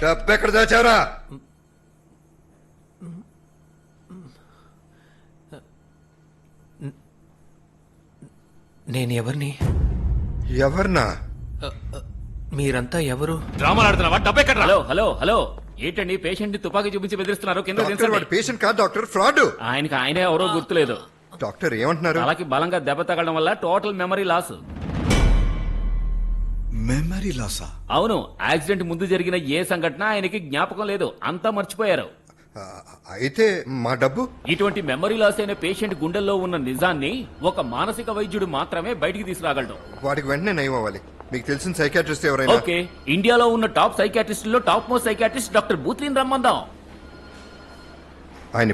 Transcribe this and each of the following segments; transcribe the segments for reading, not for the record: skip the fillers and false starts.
డబ్బు ఎక్కడ దాచారా? నేను ఎవరిని? ఎవర్నా? మీరంతా ఎవరు? డ్రామాలు ఆడుతున్నావా? డబ్బు ఎక్కడ? హలో హలో హలో ఏంటండి పేషెంట్ ని తుపాకీ చూపించి బెదిరిస్తున్నారు? కింద డాక్టర్ దించండి. వాడు పేషెంట్ కాదు డాక్టర్, ఫ్రాడ్. ఆయనకి ఆయనే ఎవరో గుర్తులేదు. డాక్టర్ ఏమంటున్నారు? తలకి బలంగా దెబ్బ తగలడం వల్ల టోటల్ మెమరీ లాస్. మెమరీ లాసా? అవును, యాక్సిడెంట్ ముందు జరిగిన ఏ సంఘటన ఆయనకి జ్ఞాపకం లేదు, అంతా మర్చిపోయారు. అయితే మా డబ్బు? ఇటువంటి మెమరీ లాస్ అయిన పేషెంట్ గుండెల్లో ఉన్న నిజాన్ని ఒక మానసిక వైద్యుడు మాత్రమే బయటికి తీసుకురాగలడు. వాడికి వెంటనే నయం అవ్వాలి. మీకు తెలిసిన సైకాట్రిస్ట్ ఎవరైనా? ఓకే, ఇండియాలో ఉన్న టాప్ సైకాట్రిస్ట్ లో టాప్ మోస్ట్ సైకాట్రిస్ట్ డాక్టర్ బూత్రిని రమ్మందాం. ఆయన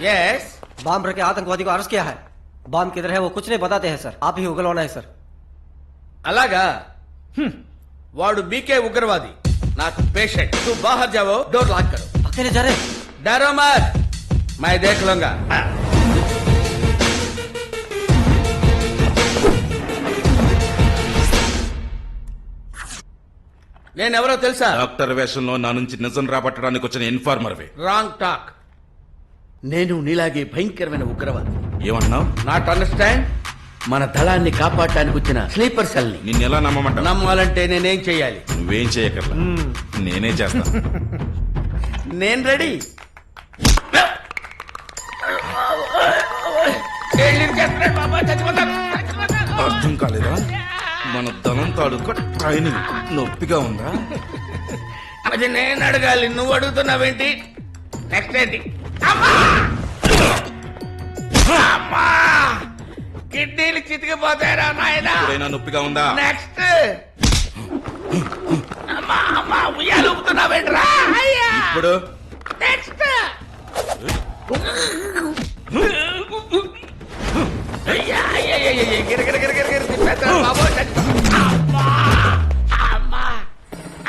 यस, बम रख के आतंकवादी को अरेस्ट किया है। बम किधर है वो कुछ नहीं बताते हैं सर, आप ही उगलवाना है सर। అలాగా వాడు బీకే ఉగ్రవాది, నాకు పేషెంట్. तू बाहर जाओ, डोर लॉक करो. अकेले जा रहे? डरो मत, मैं देख लूंगा. నేనెవరో తెలుసా? డాక్టర్ వేషంలో నా నుంచి నిజం రాబట్టడానికి వచ్చిన ఇన్ఫార్మర్వే. Wrong talk. నేను నీలాగే భయంకరమైన ఉగ్రవాది. ఏమన్నావు? Not understand? మన దళాన్ని కాపాడటానికి వచ్చిన స్లీపర్ సెల్ ని నిన్ను ఎలా నమ్మమంటా? నమ్మాలంటే నేనేం చెయ్యాలి? నువ్వేం చేయకర్లా, నేనే చేస్తా. నేను రెడీ. అర్థం కాలేదా? మన ధనం తాలూకా ట్రైనింగ్ నొప్పిగా ఉందా? అది నేను అడగాలి, నువ్వు అడుగుతున్నావేంటి? నెక్స్ట్ ఏంటి? అమ్మా! కిడ్నీలు చితికిపోతారా నాయనా? ఎప్పుడైనా నొప్పిగా ఉందా? నెక్స్ట్. అమ్మా అమ్మా, ఉయ్యాలు ఊపుతున్నావేంట్రా? అయ్యా! ఇప్పుడు నెక్స్ట్. అయ్యా, అయ్యా, అయ్యా, అయ్యా, గిర, గిర, గిర, గిర, గిర, తిప్పేస్తాడు బాబోయ్. అమ్మా! అమ్మా!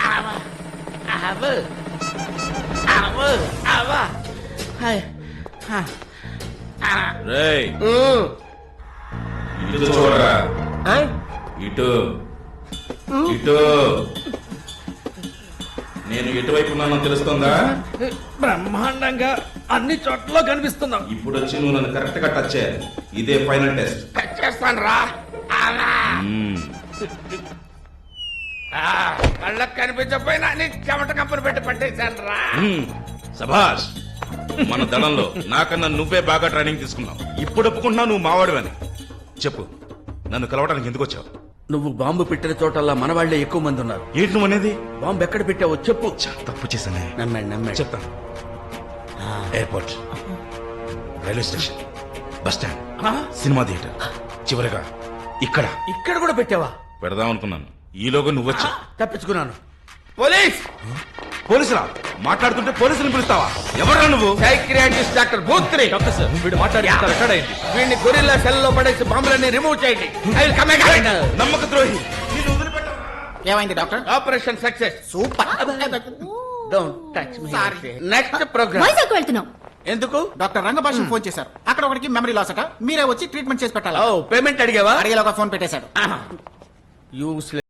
అవ్వ! అవ్వ! అవ్వ! అవ్వ! హాయ్. హా. ఆ. రేయ్, ఊ. ఇటు చూడరా. ఆ? ఇటు ఇటు. నేను ఎటువైపు ఉన్నానో తెలుస్తుందా? బ్రహ్మాండంగా అన్ని చోట్ల కనిపిస్తున్నాం. ఇప్పుడు వచ్చి నువ్వు నన్ను కరెక్ట్ గా టచ్ చేయాలి. ఇదే ఫైనల్ టెస్ట్. టచ్ చేస్తాను రా. కళ్ళకు కనిపించకపోయినా నీ చెమట కంపని పెట్టి పట్టేశాను రా. సభాష్. మన దళంలో నాకన్నా నువ్వే బాగా ట్రైనింగ్ తీసుకున్నావు. ఇప్పుడు ఒప్పుకుంటున్నావు నువ్వు మావాడివని. చెప్పు, నన్ను కలవడానికి ఎందుకు వచ్చావు? నువ్వు బాంబు పెట్టిన చోటల్లా మన వాళ్లే ఎక్కువ మంది ఉన్నారు. ఏంటి నువ్వు అనేది? బాంబు ఎక్కడ పెట్టావో చెప్పు. తప్పు చేశానే. నమ్మాడు. చెప్తాను. Airport, railway station, bus stand, cinema theatre, చివరిగా ఇక్కడ. ఇక్కడ కూడా పెట్టావా? పెడదాం అనుకున్నాను, ఈలోగా నువ్వు వచ్చా. తప్పించుకున్నాను. పోలీస్! పోలీసులా? మాట్లాడుతుంటే పోలీసులు పిలుస్తావా? ఎవరా నువ్వు? సైకియాట్రిస్ట్ డాక్టర్ బూత్రి. డాక్టర్ సార్, వీడు మాట్లాడి రికార్డ్ అయింది. వీడిని గొరిల్లా సెల్ లో పడేసి బాంబులన్నీ రిమూవ్ చేయండి. I will come again. నమ్మక ద్రోహి. నిన్ను వదిలిపెట్టను. ఏమైంది doctor? Operation success. Super. Don't touch me. Next programme. Vizag వెళ్తున్నాం. ఎందుకు? డాక్టర్ రంగభాషం ఫోన్ చేశారు. అక్కడ ఒకరికి మెమరీ లాస్ అట, మీరే వచ్చి ట్రీట్మెంట్ చేసి పెట్టాలి. ఓ, పేమెంట్ అడిగావా? అడిగేలోగా ఫోన్ పెట్టేశాడు. యూస్లెస్.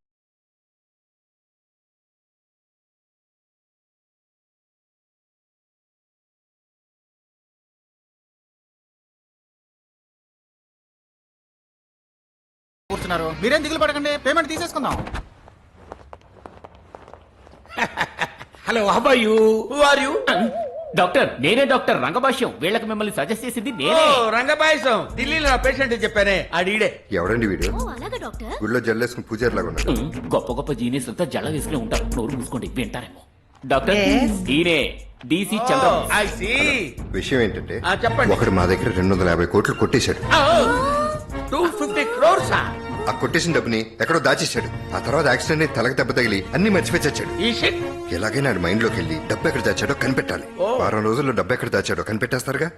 కూర్చున్నారు, మీరేం దిగులు పడకండి, పేమెంట్ తీసేసుకుందాం. Hello, how are you? Who are you? Doctor, నేనే డాక్టర్ రంగభాష్యం. వీళ్ళకి మిమ్మల్ని సజెస్ట్ చేసింది నేనే. రంగబాయసం. ఢిల్లీలో నా పేషెంట్ చెప్పానే, ఆడిడే. ఎవడండి వీడు? ఓ అలాగా డాక్టర్. గుళ్ళో జల్లేసుకుని పూజారిలాగా ఉన్నాడు. గొప్ప గొప్ప జీనియస్ అంతా జల వేసుకుని ఉంటారు. నోరు మూసుకోండి, వింటారేమో. డాక్టర్, ఈయనే DC చంద్రబాబు. I see. విషయం ఏంటంటే చెప్పండి. ఒకడు మా దగ్గర 250 కోట్లు కొట్టేశాడు. 250 crores. ఆ కొట్టేసిన డబ్బుని ఎక్కడో దాచేశాడు. ఆ తర్వాత యాక్సిడెంట్ అయి తలకు దెబ్బ తగిలి అన్ని మర్చిపోయి చచ్చాడు. ఈ షిట్ ఎలాగైనా ఆయన మైండ్ లోకి వెళ్ళి డబ్బు ఎక్కడ దాచాడో కనిపెట్టాలి. వారం రోజుల్లో డబ్బు ఎక్కడ దాచాడో కనిపెట్టేస్తారుగా.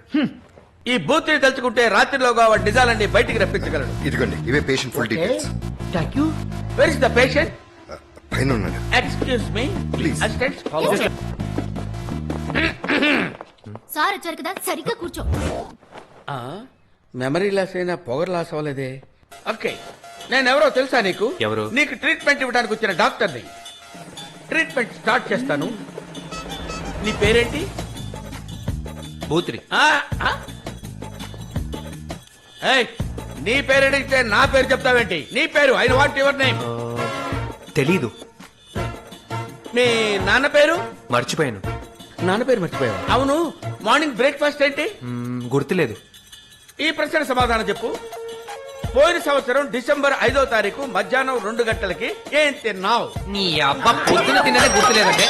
ఈ బూత్ని తలుచుకుంటే రాత్రిలోగా వాడి నిజాలన్నీ బయటికి రప్పించగలడు. ఇదిగోండి, ఇవే patient full details. Thank you. Where is the patient? పైన ఉన్నాడు. Excuse me Please. Assistant. Sir వచ్చారు కదా, సరిగ్గా కూర్చో. మెమరీ లాస్ అయినా పొగర్ లాస్ అవ్వలేదే. ఓకే, నేను ఎవరో తెలుసా నీకు? ఎవరు? నీకు ట్రీట్మెంట్ ఇవ్వడానికి వచ్చిన డాక్టర్ని. ట్రీట్మెంట్ స్టార్ట్ చేస్తాను. నీ పేరేంటి? బూత్రి. ఆ, ఆ? ఏయ్, నీ పేరు అడిగితే నా పేరు చెప్తావేంటి? నీ పేరు ఐ వాంట్ యువర్ నేమ్. తెలీదు, మీ నాన్న పేరు? మర్చిపోయాను. నాన్న పేరు మర్చిపోయావు. అవును, మార్నింగ్ బ్రేక్ఫాస్ట్ ఏంటి? గుర్తులేదు. ఈ ప్రశ్న సమాధానం చెప్పు. పోయిన సంవత్సరం డిసెంబర్ 5వ తారీఖు మధ్యాహ్నం 2 గంటలకి ఏం తిన్నావు? నీ అబ్బా పొద్దున తిన్నదే గుర్తులేదంటే.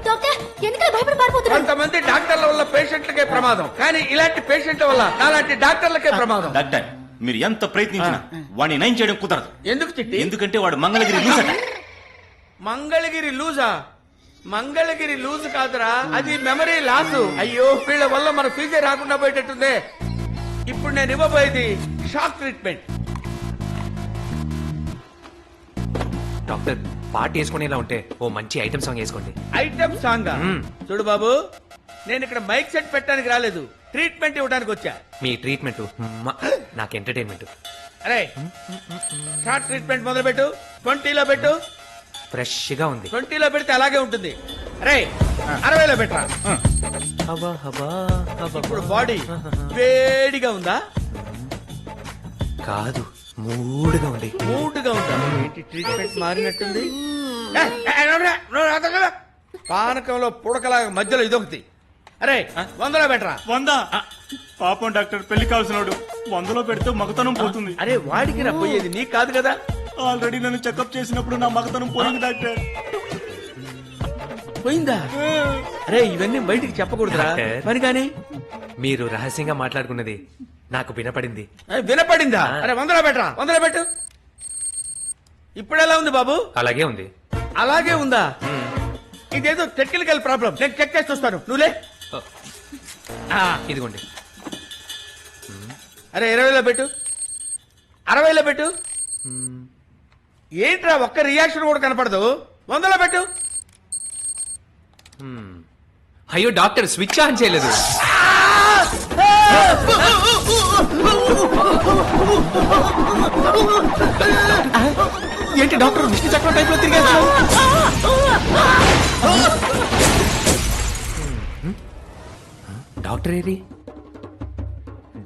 డాక్టర్ ఎందుకలా భయపడి పారిపోతున్నారు? కొంతమంది డాక్టర్ల వల్ల పేషెంట్లకే ప్రమాదం, కానీ ఇలాంటి పేషెంట్ల వల్ల నాలాంటి డాక్టర్లకే ప్రమాదం. డాక్టర్, మీరు ఎంత ప్రయత్నించినా వాడిని నయం చేయడం కుదరదు. ఎందుకు చిట్టి? ఎందుకంటే వాడు మంగళగిరి లూజ్ అట. మంగళగిరి లూజా? మంగళగిరి లూజ్ కాదురా, అది మెమరీ లాస్. అయ్యో, వీళ్ళ వల్ల మన ఫ్యూచర్ రాకుండా పోయేటట్టుందే. ఇప్పుడు నేను ఇవ్వబోయేది షాక్ ట్రీట్మెంట్. డాక్టర్, పార్టీ వేసుకునేలా ఉంటే ఓ మంచి ఐటమ్ సాంగ్ వేసుకోండి. Item song? మ్మ్. చూడు బాబు, నేను ఇక్కడ మైక్ సెట్ పెట్టడానికి రాలేదు, ట్రీట్మెంట్ ఇవ్వడానికి వచ్చా. మీ ట్రీట్మెంట్ నాకు ఎంటర్టైన్మెంట్. అరే, షార్ట్ ట్రీట్మెంట్ మొదలు పెట్టు. 20లో పెట్టు. ఫ్రెష్ గా ఉంది. 20లో పెడితే అలాగే ఉంటుంది. అరే, 60లో పెట్టరా. హబా హబా హబా. ఇప్పుడు బాడీ వేడిగా ఉందా? కాదు, మూడుగా ఉంది. మూడ్గా ఉందా? ఏంటి ట్రీట్మెంట్ మారినట్టుంది? ఏ, ఏ, నోడ్రా, నోడ్రా, అదొకలా. పానకంలో పుడకలాగా మధ్యలో ఇదొకటి. అరే, 100లో పెట్టరా. 100? పాపం డాక్టర్, పెళ్లి కావాల్సినోడు 100లో పెడితే మగతనం పోతుంది. అరే, వాడికి నా పోయేది నీ కాదు కదా. ఆల్రెడీ నన్ను చెకప్ చేసినప్పుడు నా మగతనం పోయింది డాక్టర్. పోయిందా? అరే, ఇవన్నీ బయటికి చెప్పకూడదురా. డాక్టర్. మరి కానీ మీరు రహస్యంగా మాట్లాడుకున్నది నాకు వినపడింది. వినపడిందా? అరే, 100లో పెట్టరా. 100లో పెట్టు. ఇప్పుడు ఎలా ఉంది బాబు? అలాగే ఉంది. అలాగే ఉందా? ఇదేదో టెక్నికల్ ప్రాబ్లం, నేను చెక్ చేసి చూస్తాను. నువ్వులే. ఇదిగోండి. అరే, 20లో పెట్టు. 60లో పెట్టు. ఏంట్రా, ఒక్క రియాక్షన్ కూడా కనపడదు. 100లో పెట్టు. అయ్యో డాక్టర్, స్విచ్ ఆన్ చేయలేదు. ఏంటి డాక్టర్, విష్ణు చక్రం టైప్ లో తిరిగేస్తున్నావు? డాక్టర్ ఏది?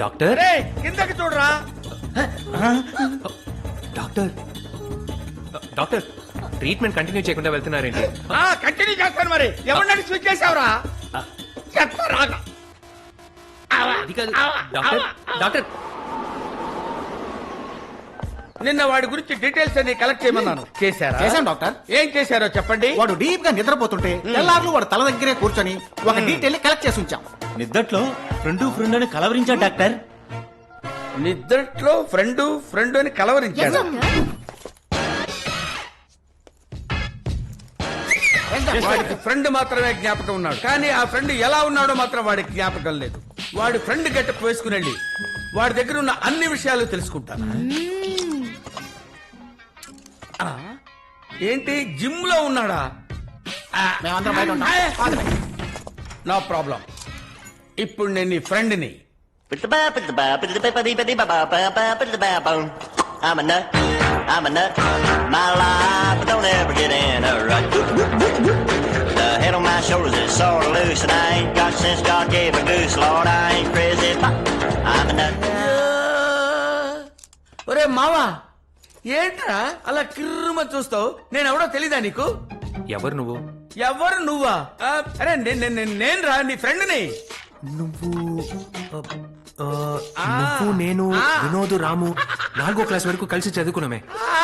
డాక్టర్, అరే, కిందకి చూడరా. డాక్టర్, డాక్టర్, ట్రీట్మెంట్ కంటిన్యూ చేయకుండా వెళ్తున్నారేంటి? కంటిన్యూ చేస్తాను. మరి ఎవరినైనా స్విచ్ చేసావురా? చెప్తారా? అది కాదు డాక్టర్. డాక్టర్, నిన్న వాడి గురించి డీటెయిల్స్ అన్ని కలెక్ట్ చేయమన్నాను. చేశారా? చేశాను డాక్టర్. ఏం చేశారో చెప్పండి. వాడు డీప్ గా నిద్రపోతుంటే తెల్లార్లు వాడు తల దగ్గరే కూర్చొని ఒక డీటెయిల్ కలెక్ట్ చేసి ఉంచాం. నిద్దట్లో ఫ్రెండ్ అని కలవరించాడు డాక్టర్. నిద్రట్లో ఫ్రెండ్ అని Yes, కలవరించాడు. doctor. వాడికి ఫ్రెండ్ మాత్రమే జ్ఞాపకం ఉన్నాడు, కానీ ఆ ఫ్రెండ్ ఎలా ఉన్నాడో మాత్రం వాడికి జ్ఞాపకం లేదు. వాడి ఫ్రెండ్ గెటప్ వేసుకుని వెళ్ళి వాడి దగ్గర ఉన్న అన్ని విషయాలు తెలుసుకుంటాను. ఆ, ఏంటి జిమ్ లో ఉన్నాడా? మేమందరం బయట ఉంటాం. No problem. ఇప్పుడు నేను నీ ఫ్రెండ్ని. I'm a nut. My life don't ever get in a rut. The head on my shoulders is sort of loose, and I ain't got since God gave a goose. Lord, I ain't crazy, but I'm a nut. ఒరే మావా, ఏంట్రా అలా కిర్రుమ చూస్తావు? నేను ఎవడో తెలీదా నీకు? ఎవరు నువ్వు? ఎవరు నువ్వా? అరే, నేను రా, నీ ఫ్రెండ్ని. నువ్వు నువ్వు నేను వినోద్ రాము 4వ క్లాస్ వరకు కలిసి చదువుకున్నామే.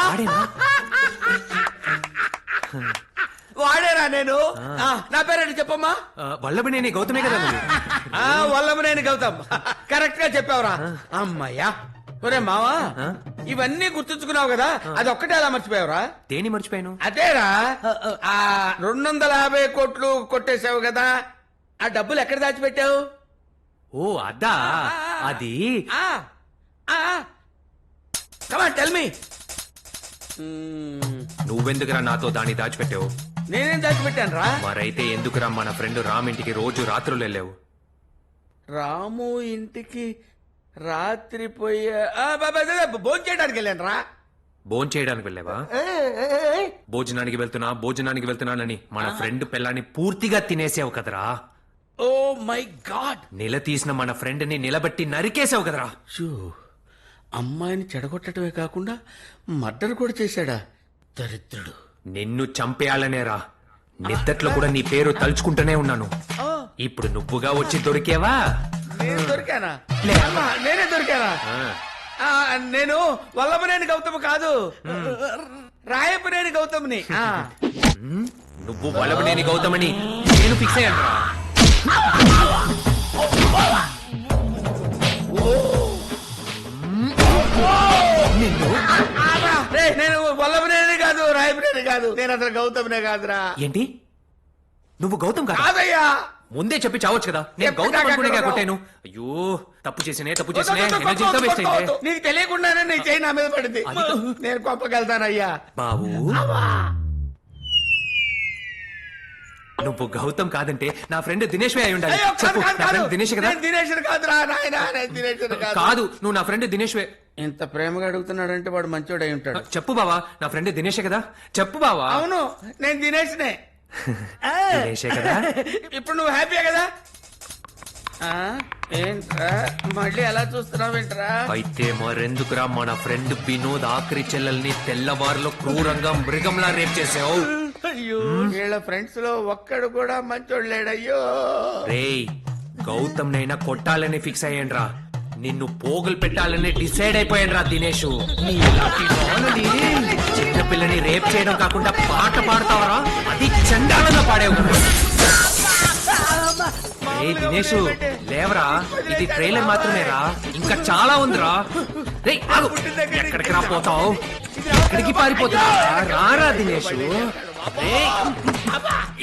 వాడేనా? వాడేరా నేను. నా పేరేంటి చెప్పమ్మా? వల్లభనేని గౌతమే కదా నువ్వు? వల్లభనేని గౌతమ్. కరెక్ట్ గా చెప్పావురా. అమ్మయ్యా. ఒరే మావా, ఇవన్నీ గుర్తుంచుకున్నావు కదా అది ఒక్కటే అలా మర్చిపోయావురా? దేని మర్చిపోయాను? అదేరా ఆ 250 కోట్లు కొట్టేశావు కదా, ఆ డబ్బులు ఎక్కడ దాచిపెట్టావు? ఓ అదా, అది కమాన్ టెల్ మీ. నువ్వెందుకురా నాతో దాన్ని దాచిపెట్టావు? నేనేం దాచిపెట్టాను రా? మరైతే ఎందుకురా మన ఫ్రెండ్ రామ్ ఇంటికి రోజు రాత్రులు వెళ్ళావు? రాము ఇంటికి రాత్రి పోయి భోజనం చేయడానికి వెళ్ళాను రా. భోజనం వెళ్ళావా? భోజనానికి వెళ్తున్నానని మన ఫ్రెండ్ పిల్లాన్ని పూర్తిగా తినేసావు కదరా. ఓ మై గాడ్, నిలదీసిన మన ఫ్రెండ్ ని నిలబెట్టి నరికేసావు కదరా. అమ్మాయిని చెడగొట్టడమే కాకుండా మర్డర్ కూడా చేశాడా దరిద్రుడు. నిన్ను చంపేయాలనేరా నిద్దట్లో కూడా నీ పేరు తలుచుకుంటూనే ఉన్నాను. ఇప్పుడు నువ్వుగా వచ్చి దొరికేవా? నేను దొరికానా? నేనే దొరికానా? నేను వల్లభనేని గౌతమ్ కాదు, రాయపనేని గౌతమ్ని. నువ్వు వల్లభనేని గౌతమని నేను ఫిక్స్ అయ్యాను. నేను వల్లభనేని కాదు, రాయపనేని కాదు, నేను అసలు గౌతమ్నే కాదురా. ఏంటి నువ్వు గౌతమ్ కాదా? కాదయ్యా, ముందే చెప్పి చావచ్చు కదా. నేను గౌతమ్ అనుకునే కొట్టాను. అయ్యో తప్పు చేసినే ఎనర్జీ అంతా వేస్ట్ అయింది. నీకు తెలియకుండానే నీ చేయి నా మీద పడింది. నేను గొప్పకెళ్తానయ్యా. బాబు నువ్వు గౌతమ్ కాదంటే నా ఫ్రెండ్ దినేష్ అయి ఉండాలి. అయ్యో, చెప్పు, కాదు, నా కాదు. ఫ్రెండ్ దినేష్ కదా? నేను దినేష్ని కాదురా నాయనా, నేను దినేష్ని కాదు. కాదు నువ్వు నా ఫ్రెండ్ దినేష్. ఇంత ప్రేమగా అడుగుతున్నాడంటే వాడు మంచోడై ఉంటాడు. చెప్పు బావా, నా ఫ్రెండ్ దినేషే కదా? చెప్పు బావా. అవును, నేను దినేష్నే. దినేషే కదా? ఇప్పుడు నువ్వు హ్యాపీయే కదా? ఏంట్రా మళ్ళీ ఎలా చూస్తున్నావేంట్రా? అయితే మరెందుకురా మన ఫ్రెండ్ వినోద్ ఆఖరి చెల్లెల్ని తెల్లవారులో క్రూరంగా మృగంలా రేప్ చేసావు? అయ్యో, వీళ్ళ ఫ్రెండ్స్ లో ఒక్కడు కూడా మంచోడు లేడయ్యో. రేయ్ గౌతమ్ నైనా కొట్టాలని ఫిక్స్ అయ్యాన్రా. నిన్ను పోగులు పెట్టాలని డిసైడ్ అయిపోయాన్రా దినేష్. చిన్నపిల్లని రేప్ చేయడం కాకుండా పాట పాడతావరా? అది చండాలంగా పాడేవు. ఏ దినేష్ లేవరా, ఇది ట్రైలర్ మాత్రమేరా, ఇంకా చాలా ఉందిరా. రేయ్ ఆగు, ఎక్కడికి రాపోతావు? ఎక్కడికి పారిపోతావు? రారా దినేష్,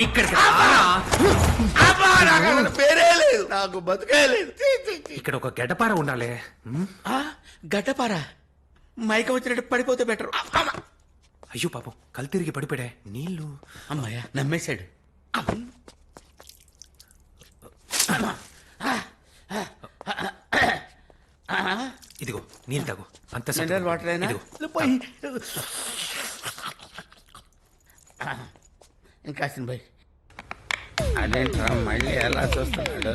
ఇక్కడికి రారా. పేరే లేదు, నాకు బతుకే లేదు. ఇక్కడ ఒక గడ్డపార ఉండాలి. గడ్డపారా మైక వచ్చినట్టు పడిపోతే బెటర్. అయ్యో పాపం కళ్ళు తిరిగి పడిపోయా. నీళ్ళు. అమ్మాయ్యా నమ్మేశాడు. ఇదిగో నీళ్ళు తాగు. అంత మినరల్ వాటర్ అయినా ఇంకా బాయ్. అదేంట్రా మళ్ళీ ఎలా చూస్తున్నాడు?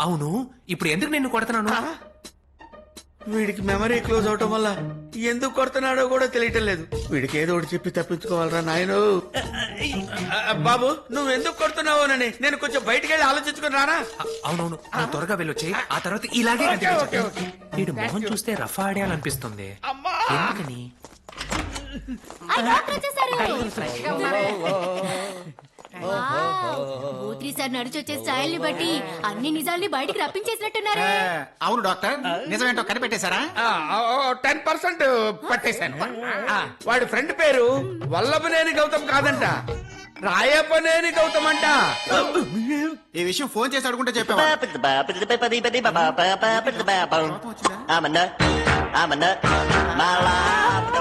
అవును ఇప్పుడు ఎందుకు నిన్ను కొడుతున్నాను? వీడికి మెమరీ క్లోజ్ అవటం వల్ల ఎందుకు కొడుతున్నాడో కూడా తెలియటం లేదు. వీడికి ఏదో ఒకటి చెప్పి తప్పించుకోవాలరా నాయను. బాబు నువ్వు ఎందుకు కొడుతున్నావోనని నేను కొంచెం బయటికి వెళ్ళి ఆలోచించుకుని రానా? అవునవును నువ్వు త్వరగా వెళ్ళొచ్చి ఆ తర్వాత ఇలాగే వీడు మొహం చూస్తే రఫా ఆడేయాలనిపిస్తుంది. ఎందుకని? బూత్రి సార్ నడిచొచ్చే స్టైల్ ని బట్టి అన్ని నిజాల్ని బయటికి రప్పించేసినట్టున్నారే. అవును డాక్టర్, నిజమేంటో కనిపెట్టేశారా? 10% పట్టేశాను. వాడి ఫ్రెండ్ పేరు వల్లభనేని గౌతమ్ కాదంట, రాయపనేని గౌతమ్ అంట. ఈ విషయం ఫోన్ చేసి అడుగుంటే చెప్పావా? I'm a nut. My life